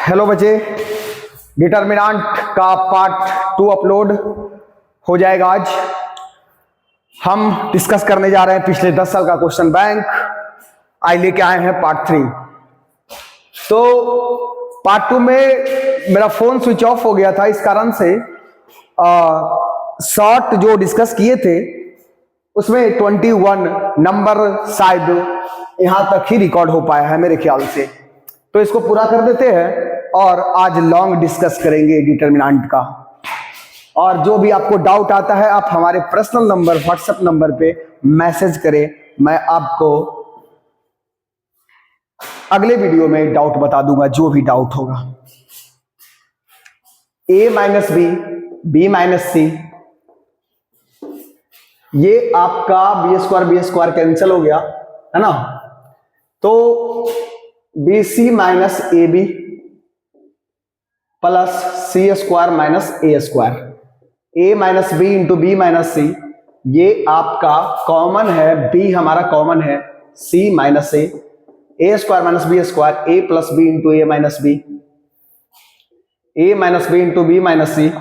Hello बच्चे, determinant का part 2 upload हो जाएगा। आज हम डिस्कस करने जा रहे हैं पिछले 10 साल का क्वेश्चन बैंक। आज लेके आए हैं पार्ट 3। तो पार्ट 2 में मेरा फोन स्विच ऑफ हो गया था, इस कारण से शॉर्ट जो डिस्कस किए थे उसमें 21 नंबर शायद यहां तक ही रिकॉर्ड हो पाया है मेरे ख्याल से। तो इसको पूरा कर देते हैं और आज लॉन्ग डिस्कस करेंगे डिटर्मिनेंट का। और जो भी आपको डाउट आता है आप हमारे पर्सनल नंबर व्हाट्सएप नंबर पे मैसेज करें, मैं आपको अगले वीडियो में डाउट बता दूंगा जो भी डाउट होगा। a minus b, b minus c, ये आपका बी स्क्वायर कैंसिल हो गया है ना। तो b c minus a b plus c square minus a square, a minus B into b minus c, ये आपका कॉमन है, बी हमारा कॉमन है, c minus a square minus B square, a plus B into A minus b, a minus B into b minus c,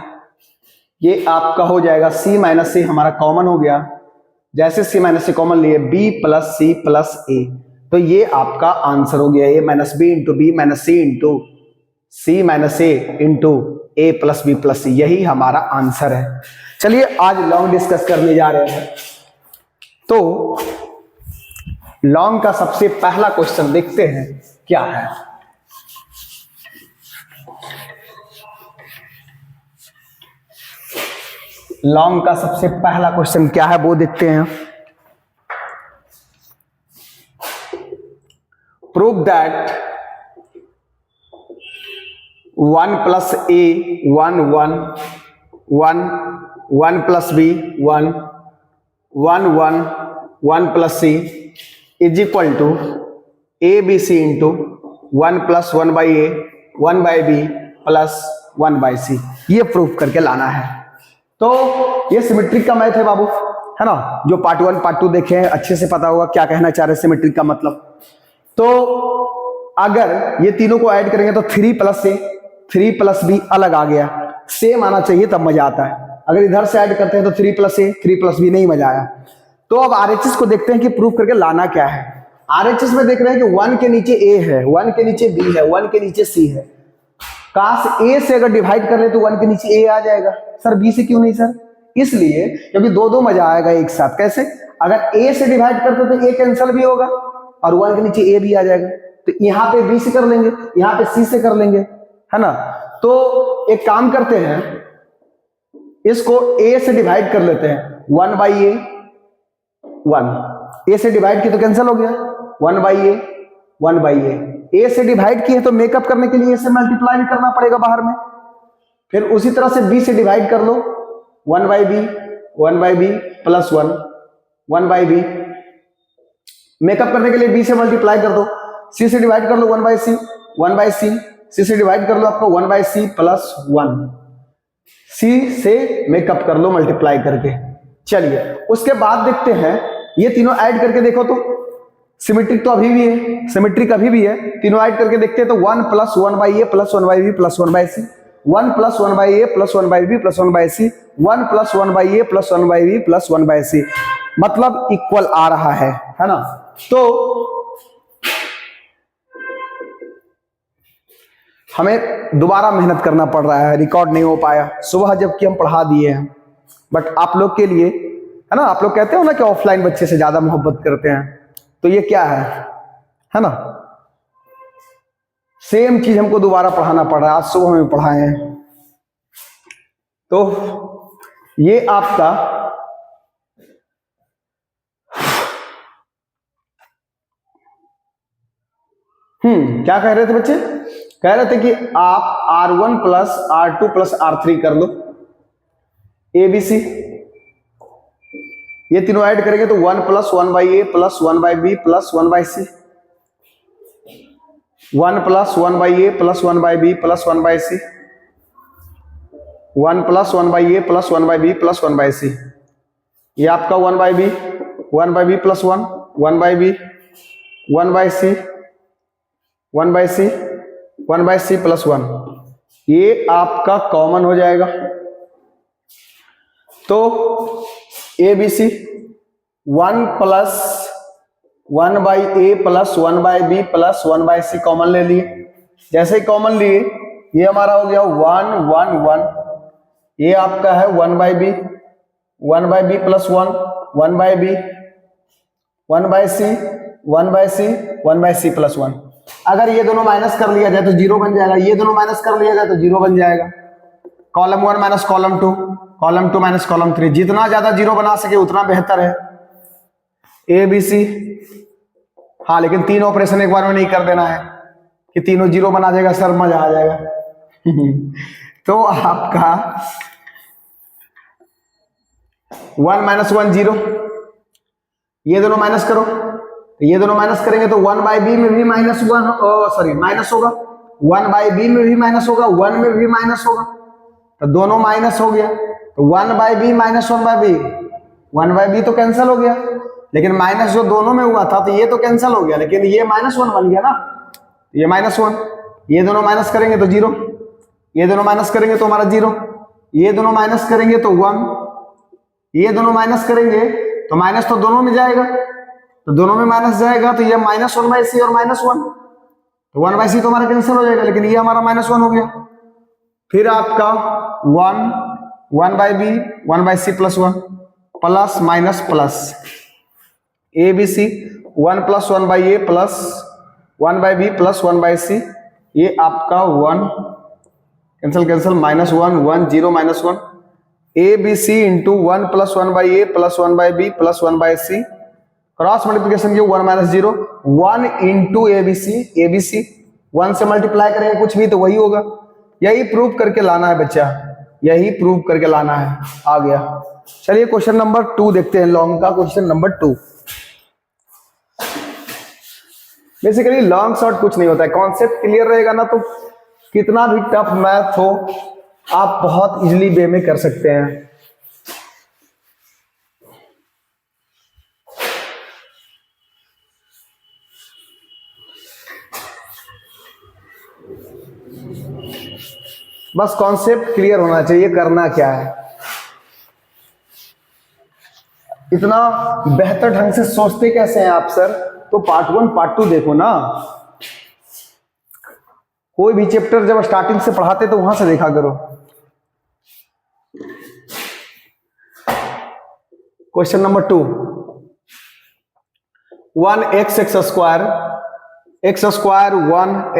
ये आपका हो जाएगा सी minus सी हमारा कॉमन हो गया। जैसे सी माइनस सी कॉमन लिए b plus c plus a, तो ये आपका आंसर हो गया a minus B into b minus c into c minus a into a plus b plus c, यही हमारा आंसर है। चलिए आज लॉन्ग डिस्कस करने जा रहे हैं। तो लॉन्ग का सबसे पहला क्वेश्चन देखते हैं क्या है। लॉन्ग का सबसे पहला क्वेश्चन क्या है वो देखते हैं। Prove that 1 plus a 1 1 1 1 plus b 1 1 1 1 plus c is equal to a b c into 1 plus 1 by a 1 by B plus 1 by c, ये प्रूफ करके लाना है। तो ये सिमेट्रिक का मैथ है बाबू, है ना। जो पार्ट 1 पार्ट 2 देखे हैं अच्छे से पता होगा क्या कहना चाह रहे हैं सिमेट्रिक का मतलब। तो अगर ये तीनों को ऐड करेंगे तो 3 प्लस ए 3 प्लस बी अलग आ गया, सेम आना चाहिए तब मजा आता है। अगर इधर से ऐड करते हैं तो 3 प्लस ए 3 प्लस बी, नहीं मजा आया। तो अब आरएचएस को देखते हैं कि प्रूफ करके लाना क्या है। आरएचएस में देख रहे हैं कि 1 के नीचे ए है, 1 के नीचे बी है, 1 के नीचे सी है। काश ए से अगर डिवाइड कर ले तो 1 के नीचे ए आ जाएगा। सर बी से क्यों नहीं सर? इसलिए क्योंकि दो मजा आएगा एक साथ। कैसे? अगर ए से डिवाइड करते तो ए कैंसिल भी होगा और 1 के नीचे ए भी आ जाएगा। तो यहाँ पे बी से कर लेंगे, यहाँ पे सी से कर लेंगे, है ना। तो एक काम करते हैं, इसको ए से डिवाइड कर लेते हैं। 1 बाई ए 1, ए से डिवाइड किया तो कैंसिल हो गया, 1 बाई ए 1 बाई ए से डिवाइड किए तो मेकअप करने के लिए ए से मल्टीप्लाई भी करना पड़ेगा बाहर में। फिर उसी तरह से बी से डिवाइड कर लो, 1 by B plus 1 1 by B, makeup करने के लिए बी से मल्टीप्लाई कर दो। सी से डिवाइड कर लो 1 बाई सी 1 बाई सी से डिवाइड कर लो आपको 1 बाई सी प्लस 1, सी से मेकअप कर लो मल्टीप्लाई करके। चलिए उसके बाद देखते हैं ये तीनों ऐड करके देखो तो सिमेट्रिक तो अभी भी है, सिमेट्रिक अभी भी है। तीनों ऐड करके देखते हैं तो 1 plus 1 by A plus 1 by B plus 1 by C, 1 plus 1 by A plus 1 by B plus 1 by C, 1 plus 1 by A plus 1 by B plus 1 by c, मतलब इक्वल आ रहा है ना। तो हमें दोबारा मेहनत करना पड़ रहा है, रिकॉर्ड नहीं हो पाया सुबह जबकि हम पढ़ा दिए हैं। बट आप लोग के लिए, है ना, आप लोग कहते हो ना कि ऑफलाइन बच्चे से ज्यादा मोहब्बत करते हैं, तो ये क्या है ना। सेम चीज हमको दोबारा पढ़ाना पड़ रहा है, आज सुबह में पढ़ाए हैं। तो ये आपका क्या कह रहे थे बच्चे? कह रहे थे कि आप R1 plus R2 plus R3 कर लो, ए बी सी, ये तीनों ऐड करेंगे तो 1 plus 1 by A plus 1 by B plus 1 by C, 1 plus 1 by A plus 1 by B plus 1 by C, 1 plus 1 by A plus 1 by B plus 1 by c, ये आपका 1 by B plus 1 1 by B 1 by C 1 by C 1 by C plus 1, ये आपका common हो जाएगा। तो ए b C 1 plus 1 by A plus 1 by B plus 1 by C common ले लिए। जैसे ही कॉमन लिए ये हमारा हो गया 1 1 1, ये आपका है 1 by B plus 1, 1 by B, 1 by C, 1 by C, 1 by C plus 1। अगर ये दोनों माइनस कर लिया जाए तो 0 बन जाएगा, ये दोनों माइनस कर लिया जाए तो 0 बन जाएगा। Column 1 minus column 2, column 2 minus column 3, जितना ज्यादा 0 बना सके उतना बेहतर है। ए बी सी, हाँ लेकिन 3 ऑपरेशन एक बार में नहीं कर देना है कि तीनों 0 बना देगा सर, मजा आ जाएगा। तो आपका 1 माइनस 1 0, ये दोनों माइनस करो, ये दोनों माइनस करेंगे तो 1 बाई बी में भी माइनस माइनस होगा, 1 बाई बी में भी माइनस होगा, 1 में भी माइनस होगा, तो दोनों माइनस हो गया। तो 1 by B minus 1 by B, 1 by B तो कैंसिल हो गया, लेकिन माइनस जो दोनों में हुआ था तो ये तो कैंसिल हो गया, लेकिन ये -1 बन गया ना, ये -1, ये दोनों माइनस करेंगे तो 0, ये दोनों माइनस करेंगे तो हमारा 0, ये दोनों माइनस करेंगे तो 1, ये दोनों माइनस करेंगे तो माइनस तो दोनों में जाएगा, तो दोनों में माइनस जाएगा तो ये -1 बाई सी और -1, तो 1 बाई सी तो हमारा कैंसिल हो जाएगा, लेकिन ये हमारा -1 हो गया। फिर आपका 1 by B 1 by C plus 1 plus minus plus A b C 1 plus 1 by A plus 1 by B plus 1 by c, ये आपका 1 cancel cancel -1 1 0 -1, a b c into 1 plus 1 by A plus 1 by B plus 1 by c, cross multiplication के 1 minus 0 1 into a b सी 1 से multiply करेंगे कुछ भी तो वही होगा। यही प्रूव करके लाना है बच्चा, यही प्रूव करके लाना है। आ गया। चलिए क्वेश्चन नंबर 2 देखते हैं, लॉन्ग का question number 2। Basically long short कुछ नहीं होता है, कॉन्सेप्ट क्लियर रहेगा ना तो कितना भी टफ मैथ हो आप बहुत इजीली वे में कर सकते हैं। बस कॉन्सेप्ट क्लियर होना चाहिए, करना क्या है। इतना बेहतर ढंग से सोचते कैसे हैं आप सर? तो पार्ट 1 पार्ट 2 देखो ना, कोई भी चैप्टर जब स्टार्टिंग से पढ़ाते तो वहां से देखा करो। Question number 2, 1x x square 1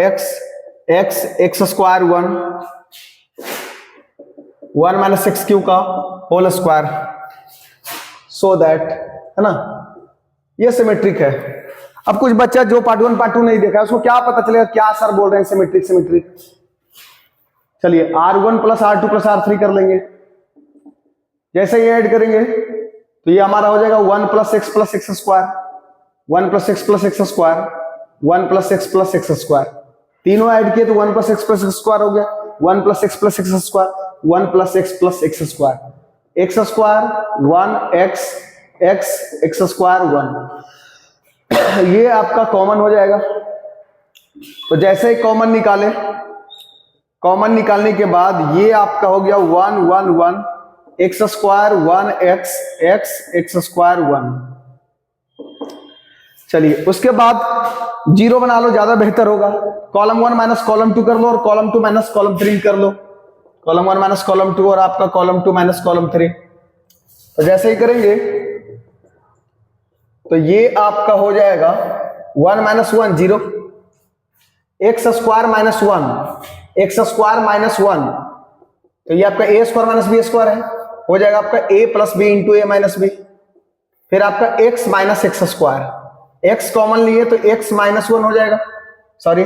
x square 1 minus x Q का होल स्क्वायर, सो दैट, है ना, ये सिमेट्रिक है। अब कुछ बच्चा जो पार्ट 1 पार्ट 2 नहीं देखा उसको क्या पता चलेगा क्या सर बोल रहे हैं सिमेट्रिक। चलिए R1 plus R2 plus R3 कर लेंगे। जैसे ये ऐड करेंगे तो ये हमारा हो जाएगा 1 plus x plus X square, 1 plus x plus X square, 1 plus x plus X square, तीनों ऐड किए तो 1 plus x plus X square हो गया, 1 plus x plus X square, 1 plus x plus X square, x square 1 X square 1, ये आपका common हो जाएगा। तो जैसे ही कॉमन निकाले, कॉमन निकालने के बाद ये आपका हो गया 1 1 1 एक्स स्क्वायर 1 एक्स स्क्वायर 1। चलिए उसके बाद 0 बना लो, ज्यादा बेहतर होगा। कॉलम 1 माइनस कॉलम 2 कर लो और कॉलम 2 माइनस कॉलम 3 कर लो। कॉलम 1 माइनस कॉलम 2 और आपका कॉलम 2 माइनस कॉलम 3। तो जैसे ही करेंगे तो ये आपका हो जाएगा 1 minus 1 0, X square minus 1 X square minus 1, तो ये आपका ए स्क्वायर माइनस बी स्क्वायर है, हो जाएगा आपका a plus B into A minus B. फिर आपका x minus X square, x common लिए तो x माइनस 1 हो जाएगा, सॉरी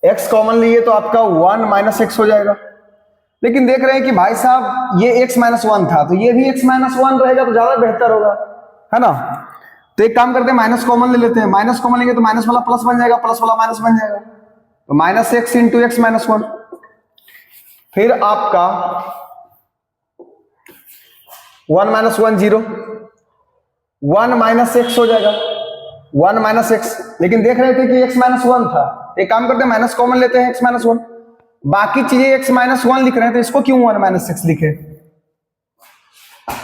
x कॉमन लिए तो आपका 1 माइनस एक्स हो जाएगा। लेकिन देख रहे हैं कि भाई साहब ये x माइनस 1 था तो ये भी x माइनस 1 रहेगा तो ज्यादा बेहतर होगा, है ना। तो एक काम करते हैं, माइनस कॉमन ले लेते हैं। माइनस कॉमन लेंगे तो माइनस वाला प्लस बन जाएगा, प्लस वाला माइनस बन जाएगा, तो minus x into X minus 1। फिर आपका 1 माइनस 1 0, 1 माइनस एक्स हो जाएगा, 1 माइनस एक्स। लेकिन देख रहे थे कि x माइनस 1 था एक काम करते हैं माइनस कॉमन लेते हैं x माइनस 1, बाकी चीजें x माइनस 1 लिख रहे हैं तो इसको क्यों 1 माइनस 6 लिखे,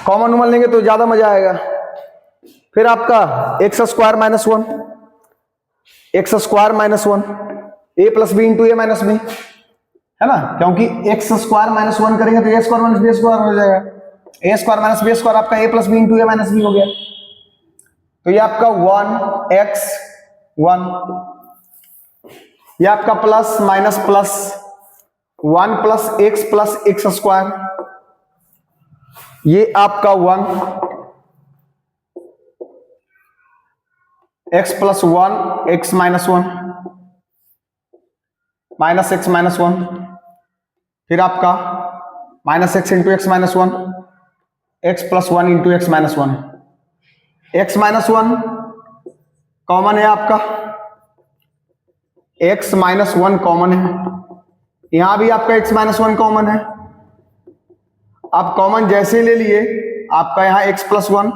कॉमन वन लेंगे तो ज्यादा मजा आएगा। फिर आपका x square minus 1, X square minus 1 ए प्लस बी इंटू ए माइनस बी, है ना, क्योंकि एक्स स्क्वायर माइनस 1 करेंगे तो ए स्क्वायर माइनस बी स्क्वायर हो जाएगा, ए स्क्वायर माइनस बी स्क्वायर आपका a plus B into A minus B हो गया। तो ये आपका 1x1, ये आपका plus minus plus 1 plus x plus X square, ये आपका 1 x plus 1 x minus 1 minus x minus 1, फिर आपका minus x into X minus 1 x plus 1 into X minus 1, X minus 1 common है आपका, एक्स माइनस 1 कॉमन है, यहां भी आपका एक्स माइनस 1 कॉमन है। आप कॉमन जैसे ले लिए आपका यहां एक्स प्लस 1,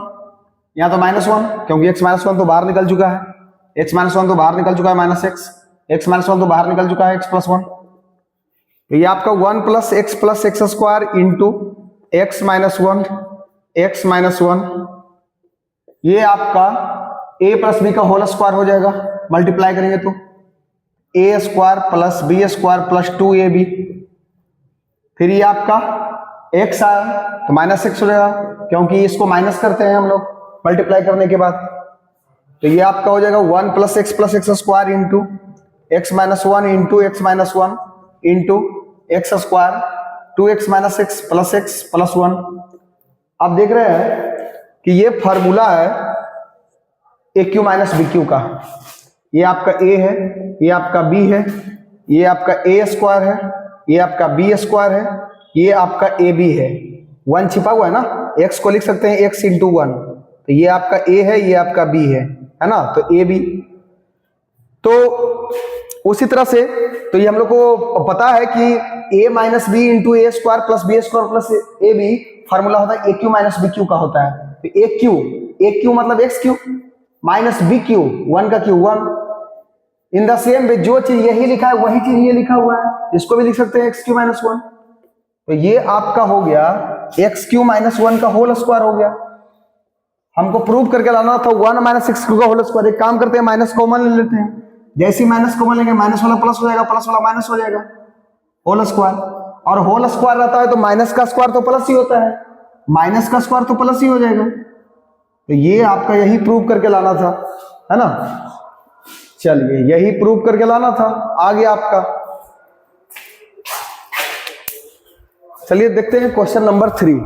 यहां तो माइनस 1 क्योंकि एक्स माइनस 1 तो बाहर निकल चुका है, एक्स माइनस 1 तो बाहर निकल चुका है, माइनस एक्स माइनस 1 तो बाहर निकल चुका है, एक्स प्लस 1, तो ये आपका 1 plus X square into X minus 1 X minus 1, ये आपका a प्लस बी का होल स्क्वायर हो जाएगा, मल्टीप्लाई करेंगे तो a square plus B square plus 2ab, फिर ये आपका x आया तो माइनस एक्स हो जाएगा क्योंकि इसको माइनस करते हैं हम लोग मल्टीप्लाई करने के बाद, तो ये आपका हो जाएगा 1 plus X square into X minus 1 into X minus 1 into x square 2x minus x plus 1। आप देख रहे हैं कि ये फॉर्मूला है A cube minus B cube का, ये आपका a है, ये आपका b है, ये आपका a स्क्वायर है, ये आपका b स्क्वायर है, ये आपका ab है, 1 छिपा हुआ है ना, x को लिख सकते हैं x इंटू 1, तो ये आपका a है, ये आपका b है ना, तो ab। तो उसी तरह से तो ये हम लोग को पता है कि a minus B into A square plus B square plus A B formula होता है A cube minus B cube का होता है, तो ए क्यू मतलब X cube minus B cube 1 का cube 1, in the same way जो चीज यही लिखा है वही चीज ये लिखा हुआ है, इसको भी लिख सकते हैं एक्स क्यू माइनस 1, तो ये आपका हो गया एक्स क्यू माइनस 1 का होल स्क्वायर हो गया। हमको प्रूव करके लाना था 1 माइनस एक्स क्यू का होल स्क्वायर, एक काम करते हैं माइनस कॉमन ले लेते हैं, जैसे ही माइनस कॉमन लेंगे माइनस वाला प्लस हो जाएगा, प्लस वाला माइनस हो जाएगा, होल स्क्वायर, और होल स्क्वायर रहता है तो माइनस का स्क्वायर तो प्लस ही होता है, माइनस का स्क्वायर तो प्लस ही हो जाएगा, तो ये आपका यही प्रूव करके लाना था, है ना। चलिए यही प्रूव करके लाना था, आ गया आपका। चलिए देखते हैं क्वेश्चन नंबर 3।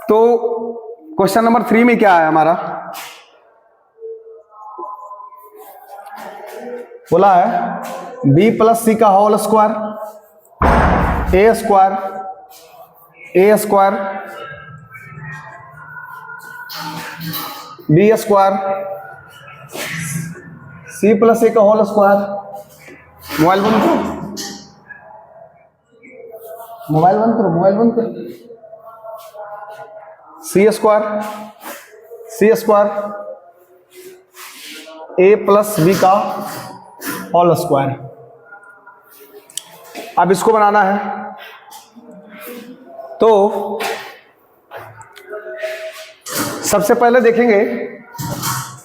तो क्वेश्चन नंबर 3 में क्या है हमारा, बोला है b प्लस सी का whole square a square b square c plus a का होल स्क्वायर, मोबाइल बंद करो, c square a plus B का होल स्क्वायर। अब इसको बनाना है तो सबसे पहले देखेंगे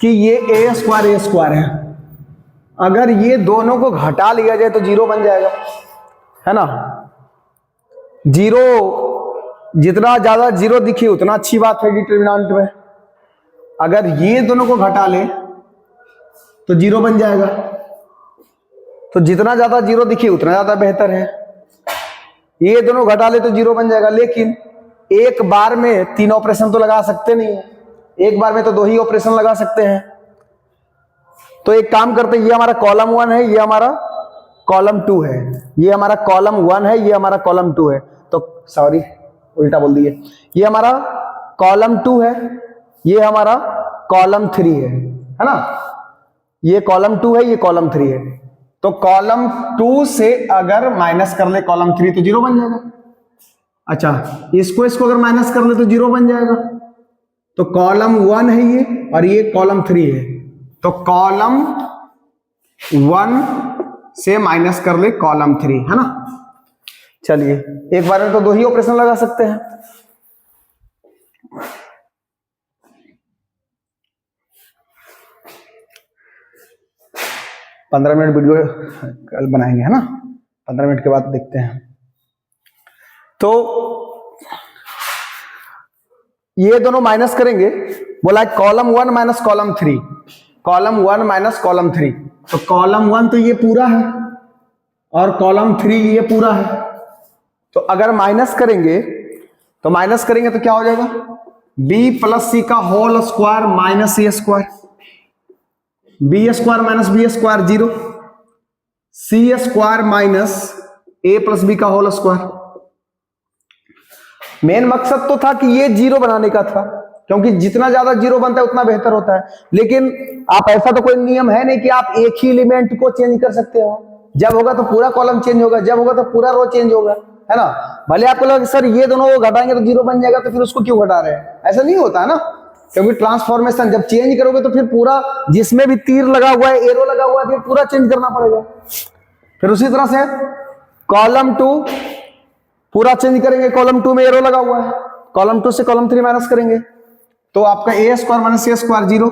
कि ये ए स्क्वायर है, अगर ये दोनों को घटा लिया जाए तो 0 बन जाएगा, है ना। 0 जितना ज्यादा 0 दिखे उतना अच्छी बात है डिटरमिनेंट में, अगर ये दोनों को घटा ले तो 0 बन जाएगा, तो जितना ज्यादा 0 दिखे उतना ज्यादा बेहतर है। ये दोनों घटा ले तो 0 बन जाएगा, लेकिन एक बार में 3 ऑपरेशन तो लगा सकते नहीं है, एक बार में तो 2 ही ऑपरेशन लगा सकते हैं। तो एक काम करते हैं, ये हमारा कॉलम 1 है, ये हमारा कॉलम 2 है, ये हमारा कॉलम 1 है, ये हमारा कॉलम 2 है। तो सॉरी उल्टा बोल दिए, ये हमारा कॉलम 2 है, ये हमारा कॉलम 3 है ना। ये कॉलम 2 है, ये कॉलम 3 है। तो कॉलम 2 से अगर माइनस कर ले कॉलम 3 तो 0 बन जाएगा। अच्छा, इसको अगर माइनस कर ले तो 0 बन जाएगा। तो कॉलम 1 है ये, और ये कॉलम 3 है। तो कॉलम 1 से माइनस कर ले कॉलम 3, है ना। चलिए, एक बार में तो 2 ही ऑपरेशन लगा सकते हैं। पंद्रह मिनट वीडियो कल बनाएंगे, है ना, 15 मिनट के बाद देखते हैं। तो ये दोनों माइनस करेंगे, बोला column 1 minus column 3, column 1 minus column 3। तो कॉलम 1 तो ये पूरा है और कॉलम 3 ये पूरा है। तो अगर माइनस करेंगे तो क्या हो जाएगा, बी प्लस सी का whole square minus a square, b square minus B square 0, c square minus a plus B का होल स्क्वायर। मेन मकसद तो था कि ये 0 बनाने का था, क्योंकि जितना ज्यादा 0 बनता है उतना बेहतर होता है। लेकिन आप ऐसा तो कोई नियम है नहीं कि आप एक ही एलिमेंट को चेंज कर सकते हो। जब होगा तो पूरा कॉलम चेंज होगा, जब होगा तो पूरा रो चेंज होगा, है ना। भले आपको लगा सर ये दोनों घटाएंगे तो 0 बन जाएगा, तो फिर उसको क्यों घटा रहे हैं, ऐसा नहीं होता है ना। क्योंकि ट्रांसफॉर्मेशन जब चेंज करोगे तो फिर पूरा, जिसमें भी तीर लगा हुआ है, एरो लगा हुआ है, फिर पूरा चेंज करना पड़ेगा। फिर उसी तरह से कॉलम 2 पूरा चेंज करेंगे, कॉलम 2 में एरो लगा हुआ है, कॉलम 2 से कॉलम 3 माइनस करेंगे तो आपका ए square minus a square 0,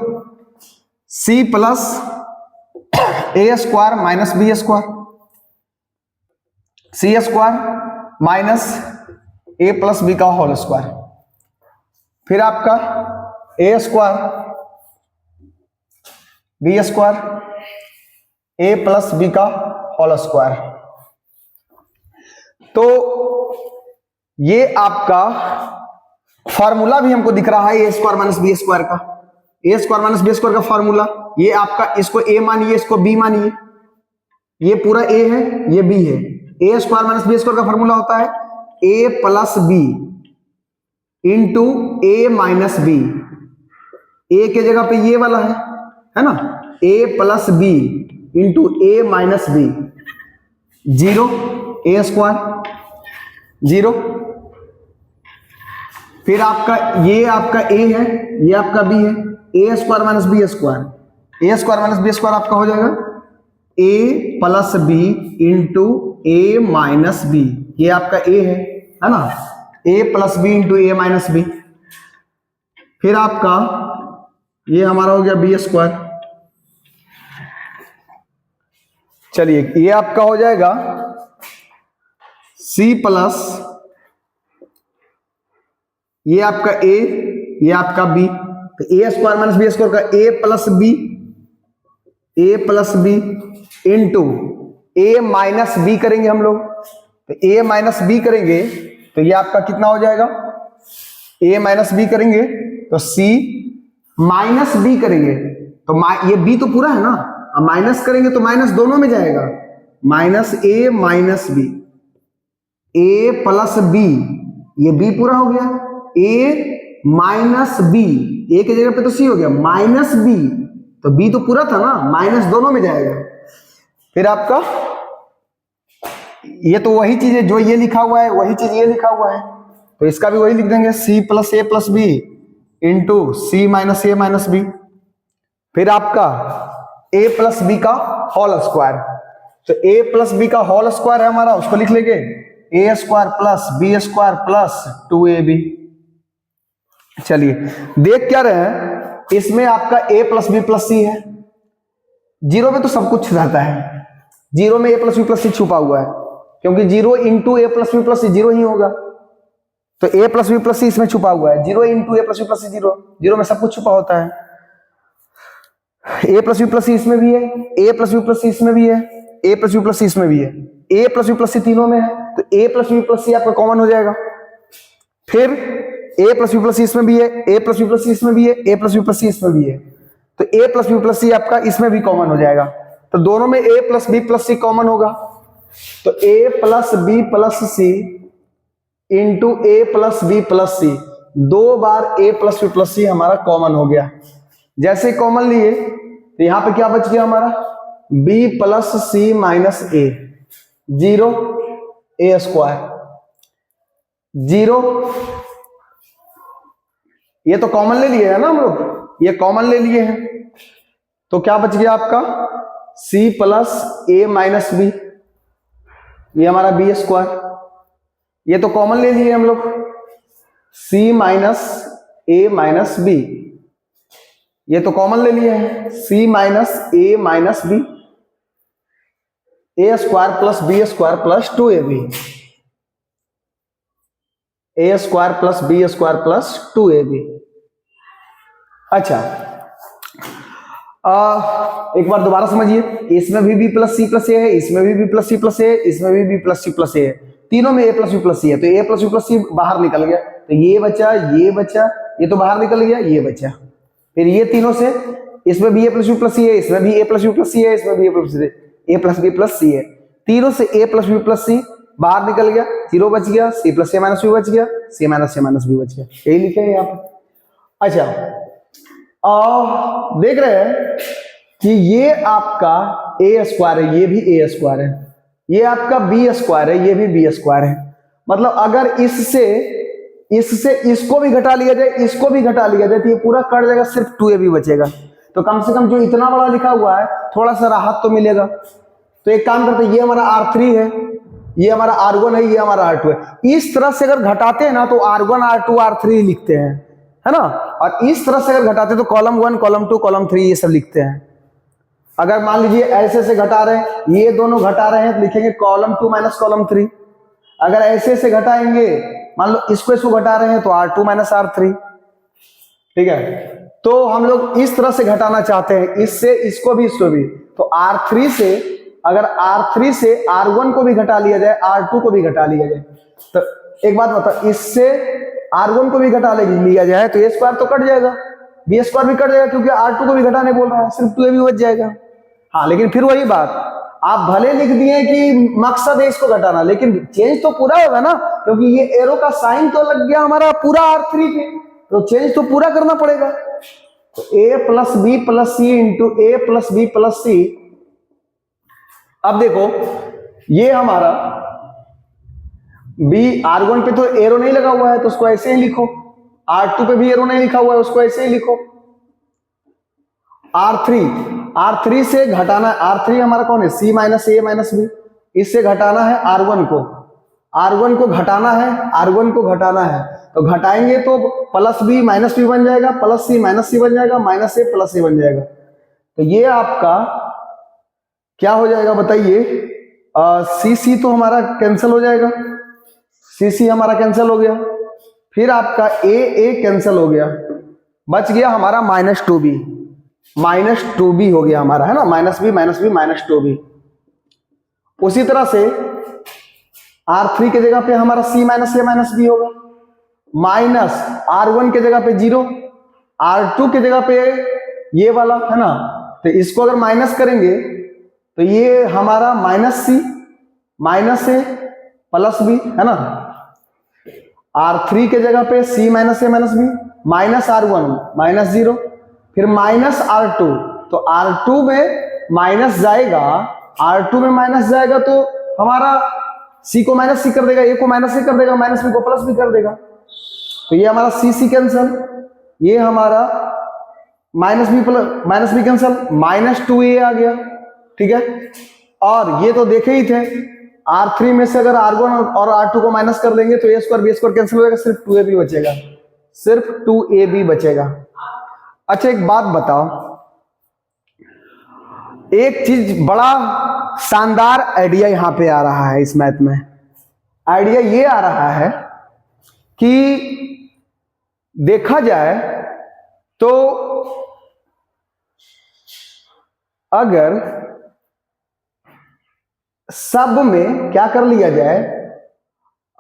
C plus a square minus B square, C square minus a plus B का होल स्क्वायर, फिर आपका ए square b square a plus B का होल स्क्वायर। तो ये आपका फार्मूला भी हमको दिख रहा है, ए स्क्वायर माइनस बी स्क्वायर का, ए स्क्वायर माइनस बी स्क्वायर का फार्मूला। ये आपका, इसको ए मानिए, इसको बी मानिए, ये पूरा ए है, ये बी है। ए स्क्वायर माइनस बी स्क्वायर का फार्मूला होता है ए प्लस बी इंटू ए माइनस बी। ए के जगह पे ये वाला है ना, ए प्लस बी इंटू ए माइनस बी, 0 ए स्क्वायर 0। फिर आपका ये आपका ए है, ये आपका बी है, ए square minus B square, a square minus B square आपका हो जाएगा ए प्लस बी इंटू ए माइनस बी। ये आपका ए है ना, ए प्लस बी इंटू ए माइनस बी। फिर आपका ये हमारा हो गया बी स्क्वायर। चलिए, ये आपका हो जाएगा सी प्लस, ये आपका ए, ये आपका बी। तो ए स्क्वायर माइनस बी स्क्वायर का ए प्लस बी इंटू ए माइनस बी करेंगे हम लोग। तो ए माइनस बी करेंगे तो ये आपका कितना हो जाएगा, ए माइनस बी करेंगे तो सी माइनस बी करेंगे तो ये बी तो पूरा है ना, अब माइनस करेंगे तो माइनस दोनों में जाएगा, minus a minus b, A plus B, ये बी पूरा हो गया, ए माइनस बी, ए की जगह पे तो सी हो गया, माइनस बी, तो बी तो पूरा था ना, माइनस दोनों में जाएगा। फिर आपका ये तो वही चीज है जो ये लिखा हुआ है, वही चीज ये लिखा हुआ है, तो इसका भी वही लिख देंगे, c plus B into c minus a minus B. फिर आपका ए प्लस बी का होल स्क्वायर, तो ए प्लस बी का होल स्क्वायर है हमारा, उसको लिख लेंगे a square plus B square plus 2ab। चलिए, देख क्या रहे हैं, इसमें आपका a plus b plus c है, 0 में तो सब कुछ रहता है, 0 में a प्लस बी प्लस सी छुपा हुआ है, क्योंकि 0 into a plus b plus सी 0 ही होगा, तो a प्लस बी प्लस सी इसमें छुपा हुआ है, 0 into a plus b plus सी 0, 0 में सब कुछ छुपा होता है। a प्लस बी प्लस सी इसमें भी है, a प्लस बी प्लस सी इसमें भी है, a प्लस बी प्लस सी इसमें भी है, a प्लस बी प्लस सी तीनों में है, तो a प्लस बी प्लस सी आपका कॉमन हो जाएगा। फिर a प्लस बी प्लस सी इसमें भी है, a प्लस बी प्लस सी इसमें भी है, a प्लस बी प्लस सी इसमें भी है, तो a प्लस बी प्लस सी आपका इसमें भी कॉमन हो जाएगा। तो दोनों में a plus b plus c common होगा, तो a plus b plus c into a plus b plus c, 2 बार a plus b plus c हमारा कॉमन हो गया। जैसे कॉमन लिए तो यहां पे क्या बच गया हमारा, b plus C minus A, 0 a square 0, ये तो कॉमन ले लिए है ना हम लोग, ये कॉमन ले लिए हैं, तो क्या बच गया आपका c प्लस ए माइनस बी, ये हमारा बी स्क्वायर, ये तो कॉमन ले लिए हम लोग, c minus a minus b, ये तो कॉमन ले लिए हैं, c minus a minus b, a square plus B square plus 2ab, a square plus B square plus 2ab। अच्छा, एक बार दोबारा समझिए, इसमें भी b plus c plus a है, इसमें भी b plus c plus a है, इसमें भी b plus c plus a है, तीनों में a plus b plus c है, तो a प्लस बी प्लस सी बाहर निकल गया, तो ये बचा, ये बचा, ये तो बाहर निकल गया, ये बचा। फिर ये तीनों से, इसमें भी a plus b plus c है, इसमें भी a plus b plus c है, इसमें भी a plus b plus c है, तीनों से a प्लस बी प्लस सी बाहर निकल गया, 0 बच गया, c प्लस ए माइनस बी बच गया, c minus a minus B बच गया, यही लिखे हैं यहाँ पे। अच्छा, देख रहे हैं कि ये आपका a स्क्वायर है, ये भी a स्क्वायर है, ये आपका b स्क्वायर है, ये भी b स्क्वायर है, मतलब अगर इससे इसको भी घटा लिया जाए, इसको भी घटा लिया जाए, तो ये पूरा कट जाएगा, सिर्फ 2ab बचेगा। तो कम से कम जो इतना बड़ा लिखा हुआ है थोड़ा सा राहत तो मिलेगा। तो एक काम करते हैं, ये हमारा r3 है, ये हमारा r1 है, ये हमारा r2 है, इस तरह से अगर घटाते हैं ना तो r1 r2 r3 लिखते हैं, है ना, और इस तरह से अगर घटाते हैं तो कॉलम 1 कॉलम 2 कॉलम 3 ये सब लिखते हैं। अगर मान लीजिए ऐसे से घटा रहे हैं, ये दोनों घटा रहे हैं, तो लिखेंगे कॉलम 2 माइनस कॉलम 3। अगर ऐसे से घटाएंगे, मान लो इसको घटा रहे हैं तो r2 माइनस r3, ठीक है। तो हम लोग इस तरह से घटाना चाहते हैं, इससे इसको भी इसको भी, तो r3 से, अगर r3 से r1 को भी घटा लिया जाए, r2 को भी घटा लिया जाए, तो एक बात बता, इससे r1 को भी घटा लिया जाए तो a स्क्वायर तो कट जाएगा, b स्क्वायर भी कट जाएगा, क्योंकि r2 को भी घटाने बोल रहा है, सिर्फ 2ab बच जाएगा। हाँ, लेकिन फिर वही बात, आप भले लिख दिए कि मकसद है इसको घटाना, लेकिन चेंज तो पूरा होगा ना, क्योंकि ये एरो का साइन तो लग गया हमारा पूरा r3 पे, तो चेंज तो पूरा करना पड़ेगा। तो a plus b plus c into a plus b plus c. अब देखो, ये हमारा b r1 पे तो एरो नहीं लगा हुआ है, तो उसको ऐसे ही लिखो, r2 पे भी एरो नहीं लिखा हुआ है, उसको ऐसे ही लिखो। r3 से घटाना, r3 हमारा कौन है, c minus a minus B, इससे घटाना है r1 को, r1 को घटाना है, r1 को घटाना है, तो घटाएंगे तो प्लस बी माइनस बी बन जाएगा, प्लस सी माइनस सी बन जाएगा, माइनस ए प्लस ए बन जाएगा। तो ये आपका क्या हो जाएगा बताइए, सी तो हमारा कैंसिल हो जाएगा, सी हमारा कैंसिल हो गया, फिर आपका ए कैंसिल हो गया, बच गया हमारा माइनस 2b हो गया हमारा, है ना, माइनस बी माइनस 2b। उसी तरह से r3 के जगह पे हमारा c minus a minus B होगा, माइनस r1 के जगह पे 0, r2 के जगह पे ये वाला, है ना, तो इसको अगर माइनस करेंगे तो ये हमारा minus c minus a plus b, है ना, r3 के जगह पे c minus a minus b, minus r1 minus 0, फिर माइनस r2, तो r2 में माइनस जाएगा, r2 में माइनस जाएगा तो हमारा c को माइनस सी कर देगा, a को माइनस सी कर देगा, माइनस b को प्लस भी कर देगा, तो ये हमारा c कैंसल, ये हमारा minus B cancel, minus 2a आ गया, ठीक है। और ये तो देखे ही थे, r3 में से अगर r1 और r2 को माइनस कर देंगे तो a square b square cancel हो जाएगा, सिर्फ 2ab बचेगा, सिर्फ 2ab बचेगा। अच्छा, एक बात बताओ, एक चीज बड़ा शानदार आइडिया यहां पे आ रहा है इस मैथ में। आइडिया ये आ रहा है कि देखा जाए तो अगर सब में क्या कर लिया जाए,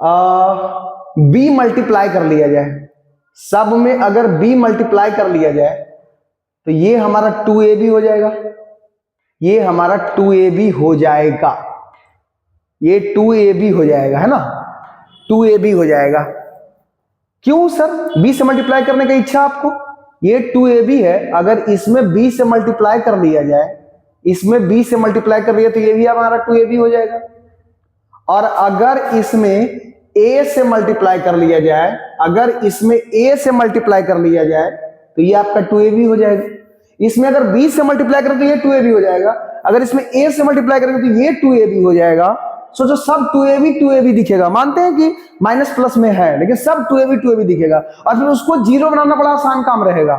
बी मल्टीप्लाई कर लिया जाए, सब में अगर बी मल्टीप्लाई कर लिया जाए तो ये हमारा 2ab हो जाएगा, ये हमारा 2ab हो जाएगा, ये 2ab हो जाएगा, है ना, 2ab हो जाएगा। क्यों सर, b से मल्टीप्लाई करने की इच्छा आपको? ये 2ab है, अगर इसमें b से मल्टीप्लाई कर लिया जाए, इसमें b से मल्टीप्लाई कर लिया तो ये भी हमारा 2ab हो जाएगा। और अगर इसमें a से मल्टीप्लाई कर लिया जाए, अगर इसमें a से मल्टीप्लाई कर लिया जाए तो ये आपका 2ab हो जाएगा। इसमें अगर b से मल्टीप्लाई करें तो ये 2ab हो जाएगा, अगर इसमें a से मल्टीप्लाई करेंगे तो ये 2ab हो जाएगा। सोचो सब 2ab दिखेगा, मानते हैं कि माइनस प्लस में है लेकिन सब 2ab दिखेगा, और फिर उसको जीरो बनाना बड़ा आसान काम रहेगा।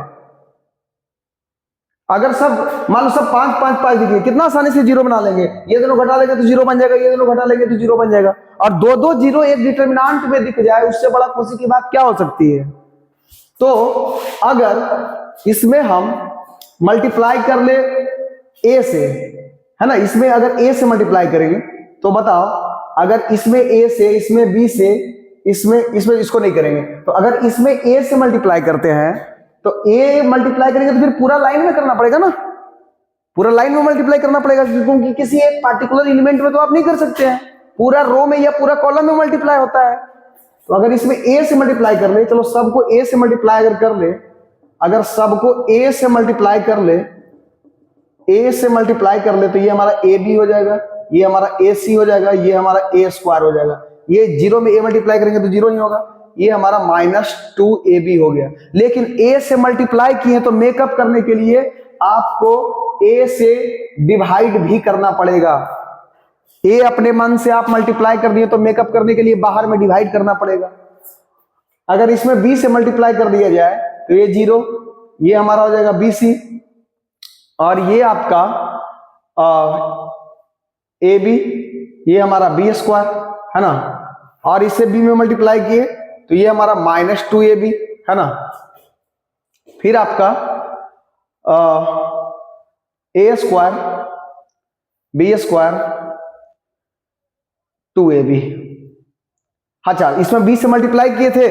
अगर सब मान लो सब 5 5 5 दिखे, कितना आसानी से जीरो बना लेंगे, ये दोनों घटा लेंगे तो जीरो बन जाएगा, ये दोनों घटा लेंगे तो जीरो बन जाएगा। और दो दो जीरो एक डिटरमिनेंट में दिख जाए, उससे बड़ा खुशी की बात क्या हो सकती है। तो अगर इसमें हम मल्टीप्लाई कर ले a से, है ना, इसमें अगर a से मल्टीप्लाई करेंगे तो बताओ, अगर इसमें a से, इसमें b से, इसमें इसको नहीं करेंगे, तो अगर इसमें a से मल्टीप्लाई करते हैं तो a मल्टीप्लाई करेंगे तो फिर पूरा लाइन में करना पड़ेगा ना, पूरा लाइन में मल्टीप्लाई करना पड़ेगा, क्योंकि किसी एक पार्टिकुलर एलिमेंट में तो आप नहीं कर सकते हैं, पूरा रो में या पूरा कॉलम में मल्टीप्लाई होता है। तो अगर इसमें a से मल्टीप्लाई कर ले, चलो सबको a से मल्टीप्लाई अगर कर ले, अगर सबको a से मल्टीप्लाई कर ले, a से मल्टीप्लाई कर ले तो ये हमारा ab हो जाएगा, ये हमारा ac हो जाएगा, ये हमारा a स्क्वायर हो जाएगा। ये जीरो में a मल्टीप्लाई करेंगे तो जीरो ही होगा, ये हमारा -2ab हो गया। लेकिन a से मल्टीप्लाई किए तो मेकअप करने के लिए आपको a से डिवाइड भी करना पड़ेगा। a अपने मन से आप मल्टीप्लाई कर दिए तो मेकअप करने के लिए बाहर में डिवाइड करना पड़ेगा। अगर इसमें b से मल्टीप्लाई कर दिया जाए तो ये जीरो, ये हमारा हो जाएगा bc, और ये आपका ab, ये हमारा b स्क्वायर, है ना, और इससे b में मल्टीप्लाई किए तो ये हमारा -2ab, है ना। फिर आपका a square b square 2ab। अच्छा, इसमें b से मल्टीप्लाई किए थे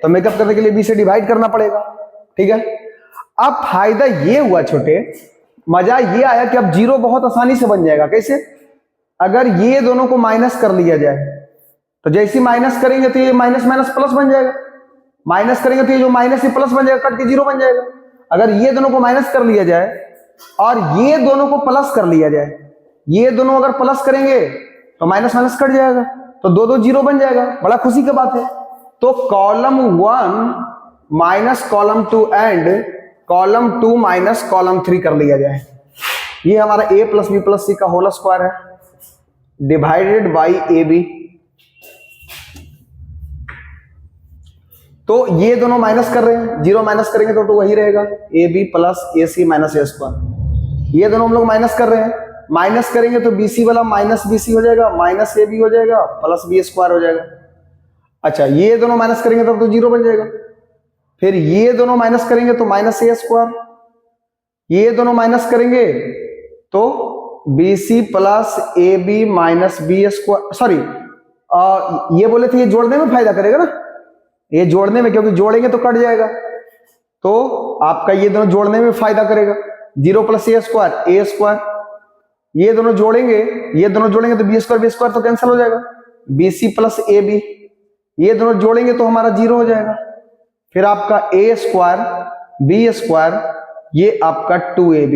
तो मेकअप करने के लिए b से डिवाइड करना पड़ेगा, ठीक है। अब फायदा ये हुआ छोटे, मजा ये आया कि अब जीरो बहुत आसानी से बन जाएगा। कैसे? अगर ये दोनों को माइनस कर लिया जाए तो जैसे माइनस करेंगे तो ये माइनस माइनस प्लस बन जाएगा, माइनस करेंगे तो ये जो माइनस ये प्लस बन जाएगा, कट के जीरो बन जाएगा। अगर ये दोनों को माइनस कर लिया जाए और ये दोनों को प्लस कर लिया जाए, ये दोनों अगर प्लस करेंगे तो माइनस माइनस कट जाएगा, तो दो दो जीरो बन जाएगा, बड़ा खुशी की बात है। तो column 1 minus column 2 and column 2 minus column 3 कर लिया जाए। ये हमारा a plus b plus c का होल स्क्वायर है डिवाइडेड बाई ab। तो ये दोनों माइनस कर रहे हैं, जीरो माइनस करेंगे तो वही रहेगा ab plus ac minus a square. ये दोनों हम लोग माइनस कर रहे हैं, माइनस करेंगे तो bc वाला माइनस bc हो जाएगा, माइनस ab हो जाएगा, प्लस b स्क्वायर हो जाएगा। अच्छा, ये दोनों माइनस करेंगे तब तो जीरो बन जाएगा। फिर ये दोनों माइनस करेंगे तो माइनस a स्क्वायर, ये दोनों माइनस करेंगे तो bc plus ab minus b square. Sorry, ये बोले थे ये जोड़ने में फायदा करेगा ना, ये जोड़ने में, क्योंकि जोड़ेंगे तो कट जाएगा, तो आपका ये दोनों जोड़ने में फायदा करेगा। 0 प्लस a स्क्वायर, ये दोनों जोड़ेंगे, ये दोनों जोड़ेंगे तो b स्क्वायर तो कैंसिल हो जाएगा, bc प्लस ab, ये दोनों जोड़ेंगे तो हमारा जीरो हो जाएगा। फिर आपका a स्क्वायर b स्क्वायर, ये आपका 2ab।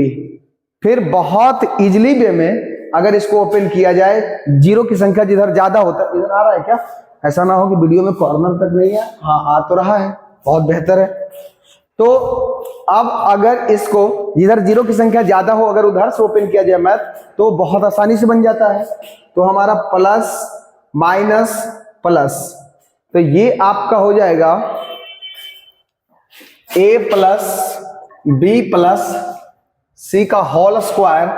फिर बहुत इजिली वे में अगर इसको ओपन किया जाए, जीरो की संख्या जिधर ज्यादा होता है, इधर आ रहा है क्या? ऐसा ना हो कि वीडियो में कॉर्नर तक नहीं है, हाँ आ तो रहा है, बहुत बेहतर है। तो अब अगर इसको जिधर जीरो की संख्या ज्यादा हो, अगर उधर से ओपन किया जाए मैथ, तो बहुत आसानी से बन जाता है। तो हमारा प्लस माइनस प्लस, तो ये आपका हो जाएगा a plus b plus c का whole square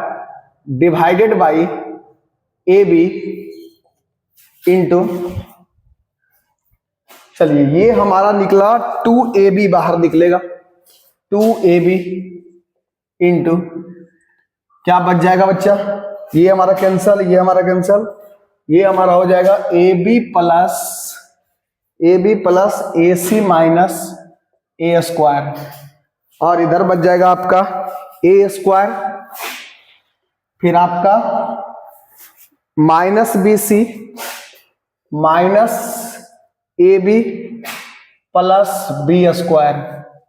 divided by ab into, चलिए ये हमारा निकला 2ab, बाहर निकलेगा 2ab इंटू, क्या बच जाएगा बच्चा? ये हमारा कैंसल, ये हमारा कैंसल, ये हमारा हो जाएगा ab plus A b plus a c minus a square, और इधर बच जाएगा आपका ए स्क्वायर, फिर आपका minus b c minus a b plus B square,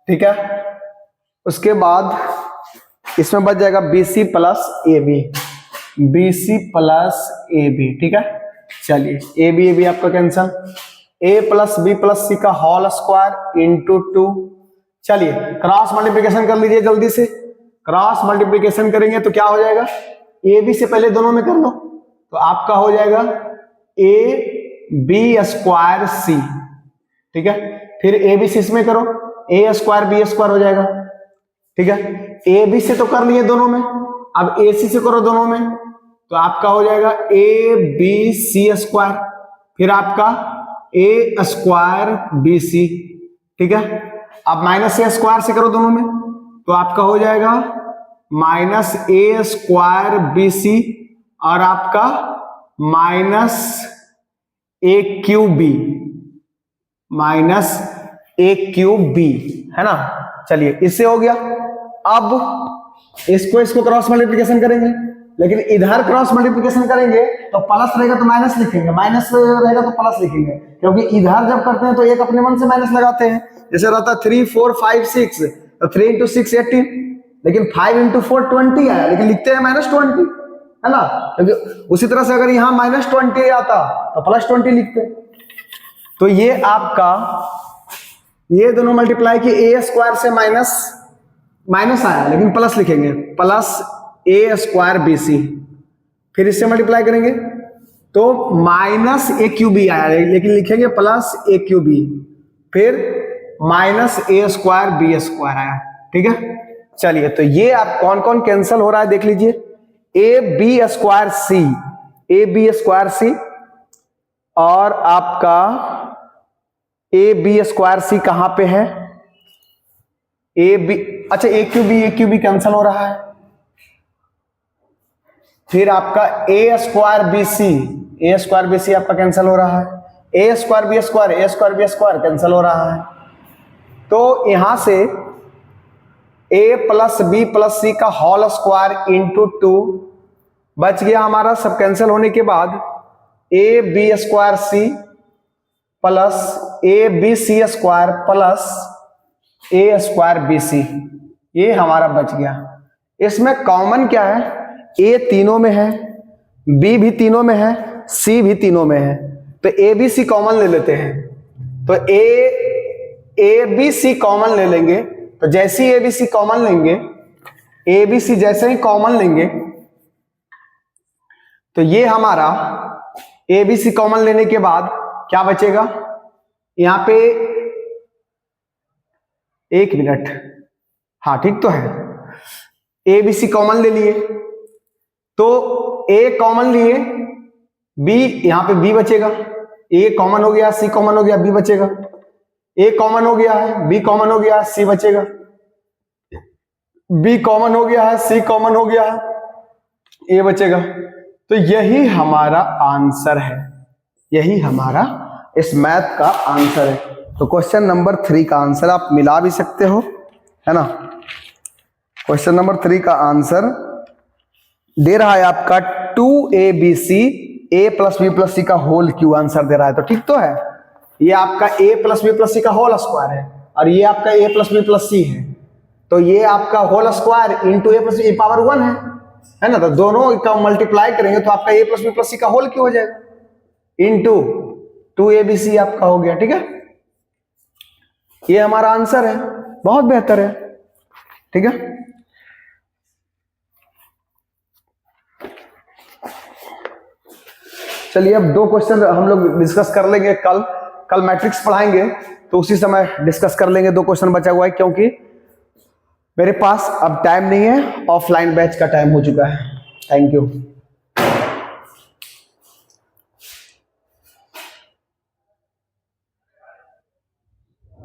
ठीक है। उसके बाद इसमें बच जाएगा बी सी प्लस ए बी, बी सी प्लस ए बी, ठीक है। चलिए ए बी आपका cancel, a plus b plus c का होल स्क्वायर इंटू 2। चलिए क्रॉस मल्टीप्लिकेशन कर लीजिए जल्दी से। क्रॉस मल्टीप्लिकेशन करेंगे तो क्या हो जाएगा, ए बी से पहले दोनों में कर लो, तो आपका हो जाएगा ए बी स्क्वायर सी, ठीक है। फिर ए बी सी इसमें करो, ए स्क्वायर बी स्क्वायर हो जाएगा, ठीक है। ए बी से तो कर लिए दोनों में, अब ए सी से करो दोनों में, तो आपका हो जाएगा ए बी सी स्क्वायर, फिर आपका ए स्क्वायर बी सी, ठीक है। अब माइनस ए स्क्वायर से करो दोनों में, तो आपका हो जाएगा माइनस ए स्क्वायर बी सी और आपका माइनस ए क्यूब बी, माइनस ए क्यूब बी, है ना। चलिए इससे हो गया। अब इसको क्रॉस मल्टीप्लिकेशन करेंगे, लेकिन इधर क्रॉस मल्टीप्लिकेशन करेंगे तो प्लस रहेगा तो माइनस लिखेंगे, माइनस रहेगा तो प्लस लिखेंगे, क्योंकि इधर जब करते हैं तो एक अपने मन से माइनस लगाते हैं। जैसे रहता है 3 4 5 6, तो 3 इंटू 6 18, लेकिन 5 इंटू 4 20 आया, लेकिन लिखते हैं -20, है ना। क्योंकि उसी तरह से अगर यहाँ -20 आता तो +20 लिखते। तो ये आपका ये दोनों मल्टीप्लाई किए, ए स्क्वायर से माइनस आया, लेकिन प्लस लिखेंगे, प्लस ए स्क्वायर बी सी। फिर इससे मल्टीप्लाई करेंगे तो माइनस ए क्यू बी आया, लेकिन लिखेंगे प्लस ए क्यू बी, फिर minus a square b square आया, ठीक है। चलिए तो ये आप कौन कौन कैंसिल हो रहा है देख लीजिए, a b square c, a b square c, और आपका ए बी स्क्वायर सी कहां पे है, ए बी, अच्छा ए क्यू बी कैंसिल हो रहा है। फिर आपका ए स्क्वायर बी सी आपका कैंसिल हो रहा है, ए स्क्वायर बी स्क्वायर कैंसिल हो रहा है। तो यहां से ए प्लस बी प्लस सी का होल स्क्वायर इंटू 2 बच गया हमारा। सब कैंसिल होने के बाद a b square c plus A b c square plus a square b c, ये हमारा बच गया। इसमें कॉमन क्या है, ए तीनों में है, बी भी तीनों में है, सी भी तीनों में है, तो ए बी सी कॉमन ले लेते हैं। तो ए बी सी कॉमन ले लेंगे, तो जैसे ही ए बी सी कॉमन लेंगे, ए बी सी जैसे ही कॉमन लेंगे, तो ये हमारा ए बी सी कॉमन लेने के बाद क्या बचेगा, यहां पे 1 मिनट, हाँ ठीक तो है, ए बी सी कॉमन ले लिए, तो ए कॉमन लिए, बी यहां पे बी बचेगा, ए कॉमन हो गया, सी कॉमन हो गया, बी बचेगा, ए कॉमन हो गया है, बी कॉमन हो गया है, सी बचेगा, बी कॉमन हो गया है, सी कॉमन हो गया है, ए बचेगा। तो यही हमारा आंसर है, यही हमारा इस मैथ का आंसर है। तो क्वेश्चन नंबर 3 का आंसर आप मिला भी सकते हो, है ना। क्वेश्चन नंबर 3 का आंसर दे रहा है आपका 2abc a plus b plus c का होल क्यू आंसर दे रहा है, तो ठीक तो है। ये आपका a plus b plus c का होल स्क्वायर है, और ये आपका a plus b plus c है, तो ये आपका whole square into a plus b power 1 है ना। तो दोनों का मल्टीप्लाई करेंगे तो आपका a plus b plus c का होल क्यू हो जाएगा, इंटू 2abc आपका हो गया, ठीक है। ये हमारा आंसर है, बहुत बेहतर है, ठीक है। चलिए अब 2 क्वेश्चन हम लोग डिस्कस कर लेंगे, कल मैट्रिक्स पढ़ाएंगे तो उसी समय डिस्कस कर लेंगे। 2 क्वेश्चन बचा हुआ है, क्योंकि मेरे पास अब टाइम नहीं है, ऑफलाइन बैच का टाइम हो चुका है। Thank you.